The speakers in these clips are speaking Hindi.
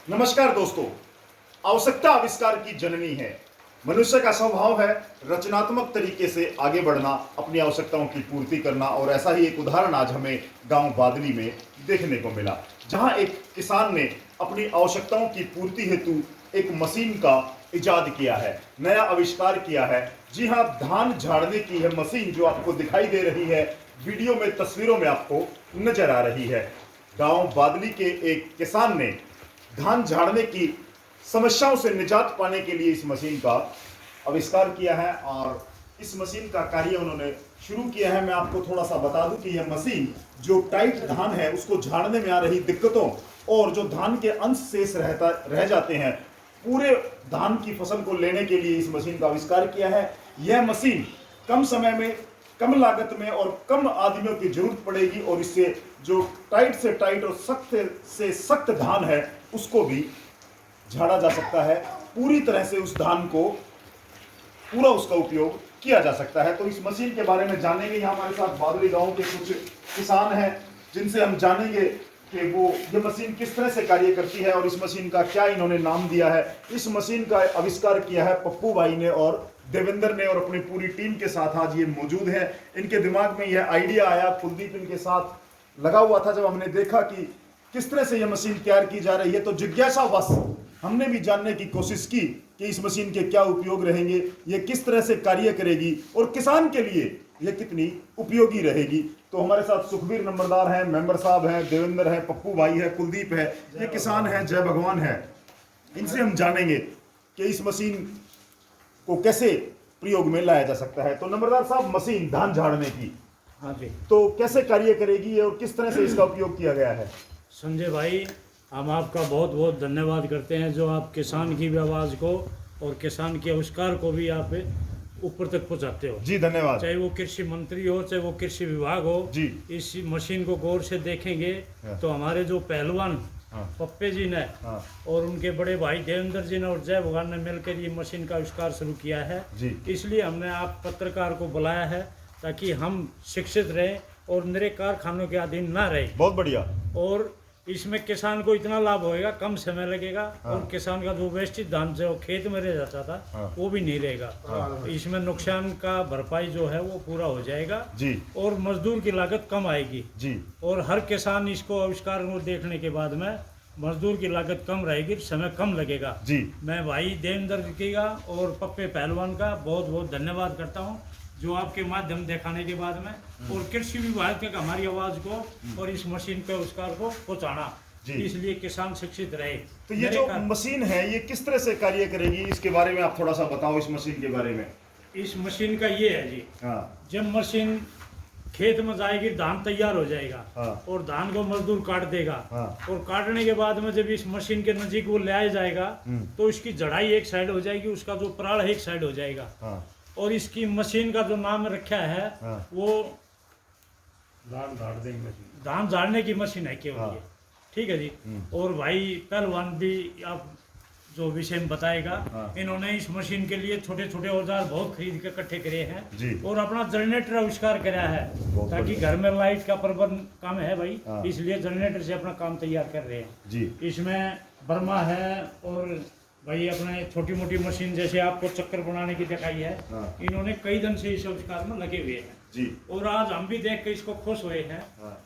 नमस्कार दोस्तों। आवश्यकता आविष्कार की जननी है। मनुष्य का स्वभाव है रचनात्मक तरीके से आगे बढ़ना, अपनी आवश्यकताओं की पूर्ति करना। और ऐसा ही एक उदाहरण आज हमें गांव बादली में देखने को मिला, जहां एक किसान ने अपनी आवश्यकताओं की पूर्ति हेतु एक मशीन का इजाद किया है, नया आविष्कार किया है। जी हां, धान झाड़ने की यह मशीन जो आपको दिखाई दे रही है, वीडियो में, तस्वीरों में आपको नजर आ रही है। गांव बादली के एक किसान ने धान झाड़ने की समस्याओं से निजात पाने के लिए इस मशीन का आविष्कार किया है और इस मशीन का कार्य उन्होंने शुरू किया है। मैं आपको थोड़ा सा बता दूं कि यह मशीन जो टाइट धान है उसको झाड़ने में आ रही दिक्कतों और जो धान के अंश शेष रह जाते हैं, पूरे धान की फसल को लेने के लिए इस मशीन का आविष्कार किया है। यह मशीन कम समय में, कम लागत में और कम आदमियों की जरूरत पड़ेगी और इससे जो टाइट से टाइट और सख्त से सख्त धान है उसको भी झाड़ा जा सकता है। पूरी तरह से उस धान को पूरा उसका उपयोग किया जा सकता है। तो इस मशीन के बारे में जानेंगे। यहाँ हमारे साथ बादली गांव के कुछ किसान हैं जिनसे हम जानेंगे कि वो ये मशीन किस तरह से कार्य करती है और इस मशीन का क्या इन्होंने नाम दिया है। इस मशीन का आविष्कार किया है पप्पू भाई ने और देवेंद्र ने और अपनी पूरी टीम के साथ आज ये मौजूद है। इनके दिमाग में यह आइडिया आया, कुलदीप इनके साथ लगा हुआ था। जब हमने देखा कि किस तरह से यह मशीन तैयार की जा रही है तो जिज्ञासावश हमने भी जानने की कोशिश की कि इस मशीन के क्या उपयोग रहेंगे, ये किस तरह से कार्य करेगी और किसान के लिए ये कितनी उपयोगी रहेगी। तो हमारे साथ सुखबीर नंबरदार हैं, मेंबर साहब हैं, देवेंद्र हैं, पप्पू भाई है, कुलदीप है, ये किसान हैं, जय भगवान है। इनसे हम जानेंगे कि इस मशीन को कैसे प्रयोग में लाया जा सकता है। तो नंबरदार साहब, मशीन धान झाड़ने की, हाँ जी, तो कैसे कार्य करेगी और किस तरह से इसका उपयोग किया गया है? संजय भाई, हम आपका बहुत बहुत धन्यवाद करते हैं जो आप किसान की भी आवाज़ को और किसान के आविष्कार को भी आप ऊपर तक पहुंचाते हो। जी धन्यवाद। चाहे वो कृषि मंत्री हो, चाहे वो कृषि विभाग हो जी। इस मशीन को गौर से देखेंगे तो हमारे जो पहलवान पप्पे जी ने और उनके बड़े भाई देवेंद्र जी ने और जय भगवान ने मिलकर ये मशीन का आविष्कार शुरू किया है जी। इसलिए हमने आप पत्रकार को बुलाया है ताकि हम शिक्षित रहें और मेरे कारखानों के अधीन ना रहे। बहुत बढ़िया। और इसमें किसान को इतना लाभ होएगा, कम समय लगेगा और किसान का जो वेस्टेज धान जो खेत में रह जाता था वो भी नहीं रहेगा। इसमें नुकसान का भरपाई जो है वो पूरा हो जाएगा जी। और मजदूर की लागत कम आएगी जी। और हर किसान इसको आविष्कार को देखने के बाद में मजदूर की लागत कम रहेगी, समय कम लगेगा जी। मैं भाई देवेंद्र जी का और पप्पे पहलवान का बहुत बहुत धन्यवाद करता हूँ जो आपके माध्यम दिखाने के बाद में और कृषि विभाग के हमारी आवाज को और इस मशीन के आविष्कार को पहुंचाना, इसलिए किसान शिक्षित रहे। तो ये जो मशीन है ये किस तरह से कार्य करेगी, इसके बारे में आप थोड़ा सा बताओ। इस मशीन के बारे में। इस मशीन का ये है जी, जब मशीन खेत में जाएगी धान तैयार हो जाएगा और धान को मजदूर काट देगा और काटने के बाद में जब इस मशीन के नजीक वो ले आया जाएगा तो इसकी जड़ाई एक साइड हो जाएगी, उसका जो प्राण एक साइड हो जाएगा और इसकी मशीन का जो नाम रखा है वो धान झाड़ने की मशीन है केवल ये। ठीक है जी। और भाई पहलवान भी आप जो विषय में बताएगा, इन्होंने इस मशीन के लिए छोटे छोटे औजार बहुत खरीद के इकट्ठे करे हैं और अपना जनरेटर आविष्कार कराया है ताकि घर में लाइट का प्रबंध कम है भाई, इसलिए जनरेटर से अपना काम तैयार कर रहे हैं जी। इसमें बर्मा है और भाई अपने छोटी मोटी मशीन जैसे आपको चक्कर बनाने की दिखाई है, इन्होंने कई दिन से इस आविष्कार में लगे हुए हैं जी। और आज हम भी देख के इसको खुश हुए हैं।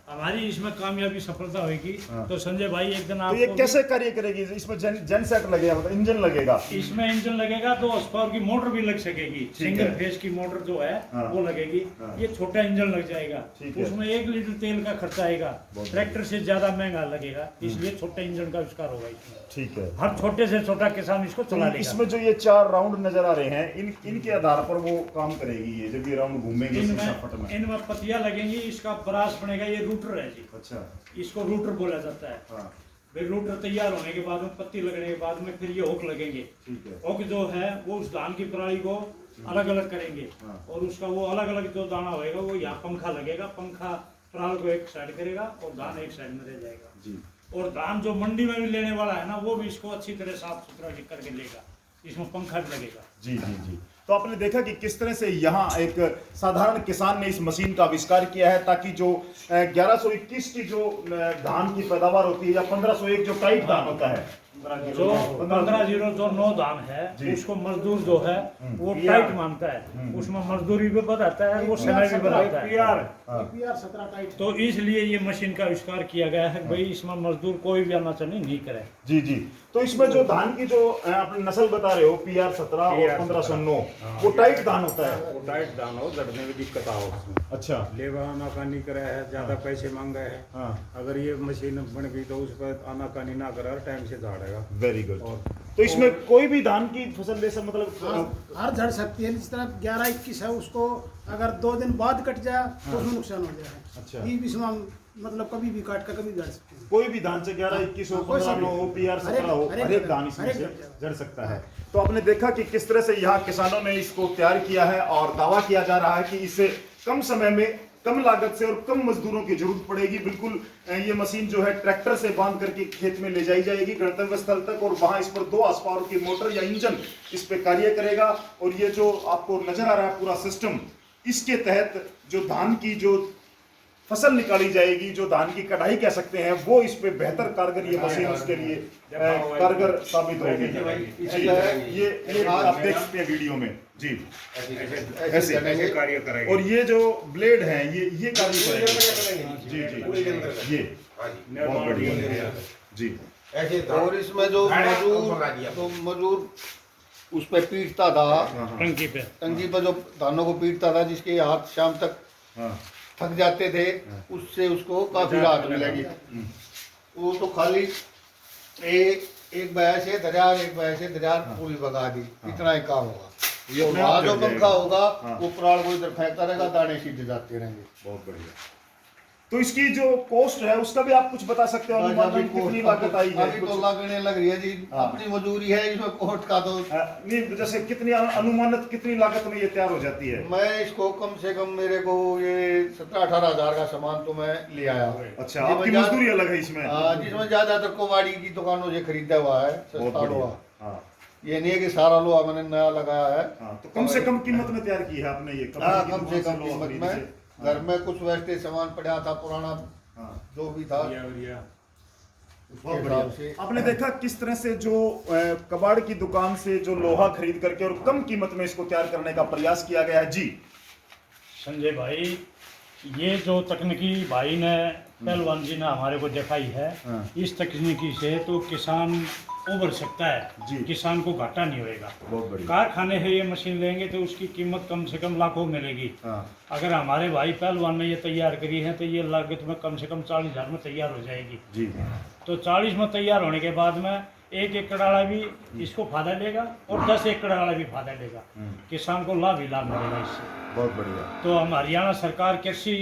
हमारी इसमें कामयाबी सफलता होगी तो संजय भाई एक दिन आप तो ये कैसे कार्य करेगी? इसमें जेन सेट लगेगा, मतलब इंजन लगेगा? इसमें इंजन लगेगा, 2 हॉर्स पावर की मोटर भी लग सकेगी, सिंगल फेज की मोटर जो है वो लगेगी। ये छोटा इंजन लग जाएगा, उसमें 1 लीटर तेल का खर्चा आएगा, ट्रैक्टर से ज्यादा महंगा लगेगा, इसलिए छोटे इंजन का आविष्कार होगा इसमें। ठीक है। हर छोटे से छोटा किसान इसको चला लेगा। इसमें जो ये 4 राउंड नजर आ रहे हैं, इनके आधार पर वो काम करेगी। ये जब ये राउंड घूमेंगे इनमें पत्तियां लगेंगी, इसका ब्रास बनेगा, ये रूटर है जी। अच्छा, इसको रूटर बोला जाता है। फिर रूटर तैयार होने के बाद में, पत्ती लगने के बाद में फिर ये हुक लगेंगे। ठीक है। हुक जो है वो उस धान की पराली को अलग अलग करेंगे और उसका वो अलग अलग जो दाना होएगा वो यहाँ पंखा लगेगा, पंखा पराल को एक साइड करेगा और धान एक साइड में रह जाएगा जी। और धान जो मंडी में भी लेने वाला है ना, वो भी इसको अच्छी तरह साफ सुथरा करके लेगा, इसमें पंखा भी लगेगा। जी जी जी। तो आपने देखा कि किस तरह से यहाँ एक साधारण किसान ने इस मशीन का आविष्कार किया है, ताकि जो 1121 की जो धान की पैदावार होती है, या 1501 जो टाइट धान होता है, जो 1509 धान है उसको मजदूर जो है वो टाइट मानता है, उसमें मजदूरी भी बताता है, वो समय भी बताता है। तो इसलिए ये मशीन का आविष्कार किया गया है भाई इसमें मजदूर कोई भी आनाकानी नहीं करे। जी जी। तो इसमें जो धान की जो आपने नस्ल बता रहे हो PR 17 और 1509, वो टाइट धान होता है। वो टाइट धान हो, जड़ने में दिक्कत आओ उसमें। अच्छा। लेबर आनाकानी करे है, ज्यादा पैसे मांग रहे हैं। हाँ। अगर ये मशीन बन गई तो उस पर आनाकानी ना करे, टाइम से झाड़ेगा। Very good. तो इसमें कोई भी धान की फसल ले सकते, मतलब हर झड़ सकती है। जिस तरह 11-21 है, उसको अगर 2 दिन बाद कट जाए तो उसमें नुकसान हो जाए। अच्छा। ये इसमें मतलब कभी भी काट कर कभी झड़ सकती है। कोई भी धान से 11-21 हो, 1509 हो, PR 17 हो, हर एक धान इसमें से जड़ सकता है। तो आपने देखा कि किस तरह से यहाँ किसानों ने इसको तैयार किया है, और दावा किया जा रहा है कि इससे कम समय में, कम लागत से और कम मजदूरों की जरूरत पड़ेगी। बिल्कुल ये मशीन जो है ट्रैक्टर से बांध करके खेत में ले जाई जाएगी गंतव्य स्थल तक, और वहां इस पर 2 horse पावर की मोटर या इंजन इस पे कार्य करेगा। और ये जो आपको नजर आ रहा है पूरा सिस्टम, इसके तहत जो धान की जो फसल निकाली जाएगी, जो धान की कटाई कह सकते हैं, वो इस पे बेहतर कारगर ये मशीन उसके लिए कारगर साबित होगी। ये आप देख सकते हैं वीडियो में जी, ऐसे कार्य करेगा। और ये जो ब्लेड है ये कार्य करेगा। जी जी, ये बहुत बढ़िया जी। और इसमें जो मजदूर उस पे पीटता था, टंकी पे जो धानों को पीटता था, जिसके हाथ शाम तक थक जाते थे, उससे उसको काफी राहत मिलेगी। वो तो खाली एक बया से दरियार पूरी भगा दी, इतना ही काम होगा। ये वहाँ जो पंखा होगा वो प्राण को इधर फेंकता रहेगा, दाने सीधे जाते रहेंगे। बहुत बढ़िया। तो इसकी जो कॉस्ट है उसका भी आप कुछ बता सकते हो, अनुमानित कितनी लागत आई है? अभी तो लगने लग रही है जी, अपनी मजदूरी है, इसमें कोर्ट का तो नहीं, जैसे कितनी अनुमानित कितनी लागत में ये तैयार हो जाती है? मैं इसको कम से कम मेरे को ये 17-18 हजार का सामान तो मैं ले आया हूँ। अच्छा, आपकी मजदूरी अलग है इसमें? जिसमें ज्यादातर कोवाड़ी की दुकानों से खरीदा हुआ है, बहुत सस्ता लोहा। हाँ। ये नहीं है कि सारा लोहा मैंने नया लगाया है। तो कम से कम कीमत में तैयार की है आपने ये? कम से कम कीमत में। घर में कुछ वेस्टेज सामान पड़ा था पुराना, जो भी था। बहुत बढ़िया। आपने देखा किस तरह से जो कबाड़ की दुकान से जो लोहा खरीद करके और कम कीमत में इसको तैयार करने का प्रयास किया गया है। जी संजय भाई, ये जो तकनीकी भाई ने पहलवान जी ने हमारे को दिखाई है, इस तकनीकी से तो किसान उभर सकता है जी। किसान को घाटा नहीं होएगा। बहुत बढ़िया। कारखाने है ये मशीन लेंगे तो उसकी कीमत कम से कम लाखों मिलेगी। अगर हमारे भाई पहलवान ने ये तैयार करी है तो ये लागत में कम से कम 40,000 में तैयार हो जाएगी जी। तो 40 में तैयार होने के बाद में 1 एकड़ वाला भी इसको फायदा लेगा और 10 एकड़ वाला भी फायदा लेगा। किसान को लाभ ही लाभ मिलेगा इससे। बहुत बढ़िया। तो हम हरियाणा सरकार कृषि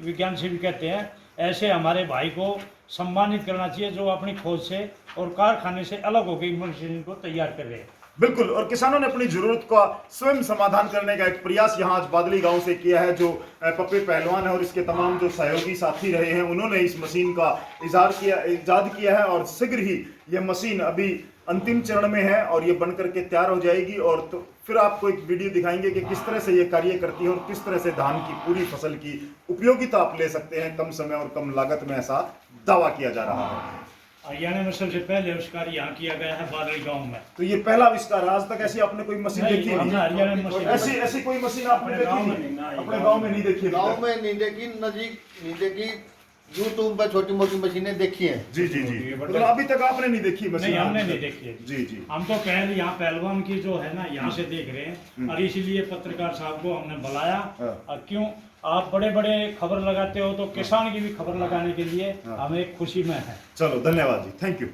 विज्ञान से भी कहते हैं, ऐसे हमारे भाई को सम्मानित करना चाहिए जो अपनी खोज से और कारखाने से अलग होकर मशीन को तैयार कर रहे हैं। बिल्कुल। और किसानों ने अपनी जरूरत का स्वयं समाधान करने का एक प्रयास यहाँ आज बादली गांव से किया है। जो पप्पे पहलवान है और इसके तमाम जो सहयोगी साथी रहे हैं, उन्होंने इस मशीन का इजाद किया है, और शीघ्र ही यह मशीन अभी अंतिम चरण में है और ये बन करके तैयार हो जाएगी। और तो फिर आपको एक वीडियो दिखाएंगे कि किस तरह से ये कार्य करती है और किस तरह से धान की पूरी फसल की उपयोगिता आप ले सकते हैं कम समय और कम लागत में, ऐसा दावा किया जा रहा है। हरियाणा में सबसे पहले आविष्कार यहाँ किया गया है बादली गांव में। तो ये पहला आविष्कार, आज तक ऐसी आपने कोई मशीन देखी हमने हरियाणा में मशीन ऐसी कोई मशीन आपने देखी नहीं? अपने गांव में नहीं देखी? गाँव में नहीं देखी, नजीक नहीं देखी, यूट्यूब पर छोटी मोटी मशीनें देखी हैं। जी जी जी। मतलब अभी तक आपने नहीं देखी मशीन? नहीं, हमने नहीं देखी है। जी जी। हम तो पहले यहाँ पहलवान की जो है ना यहाँ से देख रहे हैं, और इसीलिए पत्रकार साहब को हमने बुलाया। और क्यों आप बड़े बड़े खबर लगाते हो तो किसान की भी खबर लगाने के लिए हमें खुशी में है। चलो, धन्यवाद जी, थैंक यू।